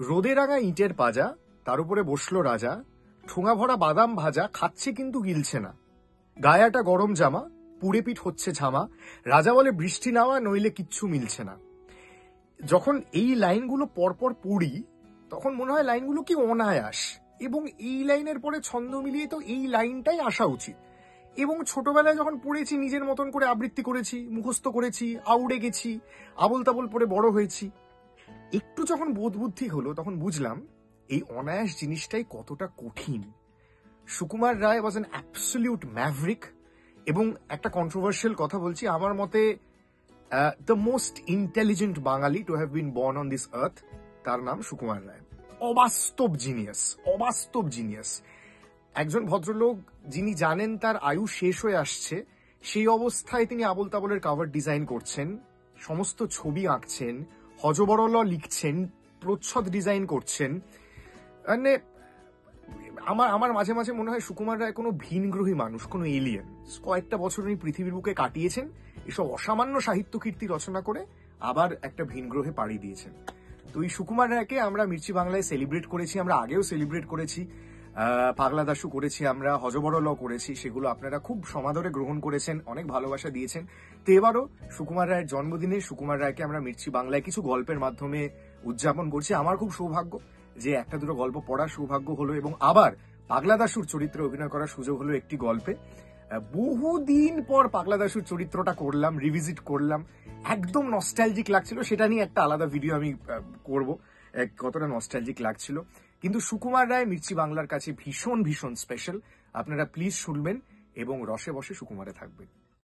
রোদে রাঙা ইটের পাজা, তার উপরে বসলো রাজা, ঠোঙা ভরা বাদাম ভাজা, খাচ্ছে কিন্তু গিলছে না। গায়াটা গরম জামা, পুড়ে পিঠ হচ্ছে ঝামা, রাজা বলে বৃষ্টি নাওয়া নইলে কিচ্ছু মিলছে না। যখন এই লাইনগুলো পরপর পড়ি তখন মনে হয় লাইনগুলো কি অনায়াস, এবং এই লাইনের পরে ছন্দ মিলিয়ে তো এই লাইনটাই আসা উচিত। এবং ছোটবেলায় যখন পড়েছি নিজের মতন করে আবৃত্তি করেছি, মুখস্থ করেছি, আউড়ে গেছি, আবল তাবল পড়ে বড় হয়েছি। একটু যখন বোধ বুদ্ধি হলো তখন বুঝলাম এই অনায়াস জিনিসটাই কতটা কঠিন। Sukumar Ray was an absolute maverick, এবং একটা কন্ট্রোভার্সিয়াল কথা বলছি, আমার মতে the most intelligent Bangali to have been born on this earth, তার নাম সুকুমার রায়। অবাস্তব জিনিয়াস, অবাস্তব জিনিয়াস। একজন ভদ্রলোক যিনি জানেন তার আয়ু শেষ হয়ে আসছে, সেই অবস্থায় তিনি আবল তাবলের কভার ডিজাইন করছেন, সমস্ত ছবি আঁকছেন, হজবরল লিখছেন, প্রচ্ছদ ডিজাইন করছেন। মানে আমার মাঝে মাঝে মনে হয় সুকুমার রায় কোনো ভিনগ্রহী মানুষ, কোনো এলিয়েন। কয়েকটা বছর উনি পৃথিবীর বুকে কাটিয়েছেন এসব অসামান্য সাহিত্য কীর্তি রচনা করে, আবার একটা ভিনগ্রহে পাড়ি দিয়েছেন। তো এই সুকুমার রায়কে আমরা মির্চি বাংলায় সেলিব্রেট করেছি, আমরা আগেও সেলিব্রেট করেছি, পাগলা দাশু করেছি, আমরা হজবরল করেছি, সেগুলো আপনারা খুব সমাদরে গ্রহণ করেছেন, অনেক ভালোবাসা দিয়েছেন। তো এবারও সুকুমার রায়ের জন্মদিনে সুকুমার রায়কে আমরা মির্চি বাংলায় কিছু গল্পের মাধ্যমে উদযাপন করছি। আমার খুব সৌভাগ্য যে একটা দুটো গল্প পড়ার সৌভাগ্য হলো, এবং আবার পাগলা দাশুর চরিত্রে অভিনয় করার সুযোগ হলো একটি গল্পে। বহুদিন পর পাগলা দাশুর চরিত্রটা করলাম, রিভিজিট করলাম, একদম নস্টালজিক লাগছিল। সেটা নিয়ে একটা আলাদা ভিডিও আমি করব, কতটা নস্টালজিক লাগছিল। কিন্তু সুকুমার রায় মির্চি বাংলার কাছে ভীষণ ভীষণ স্পেশাল। আপনারা প্লিজ শুনবেন এবং রসে বসে সুকুমারে থাকবেন।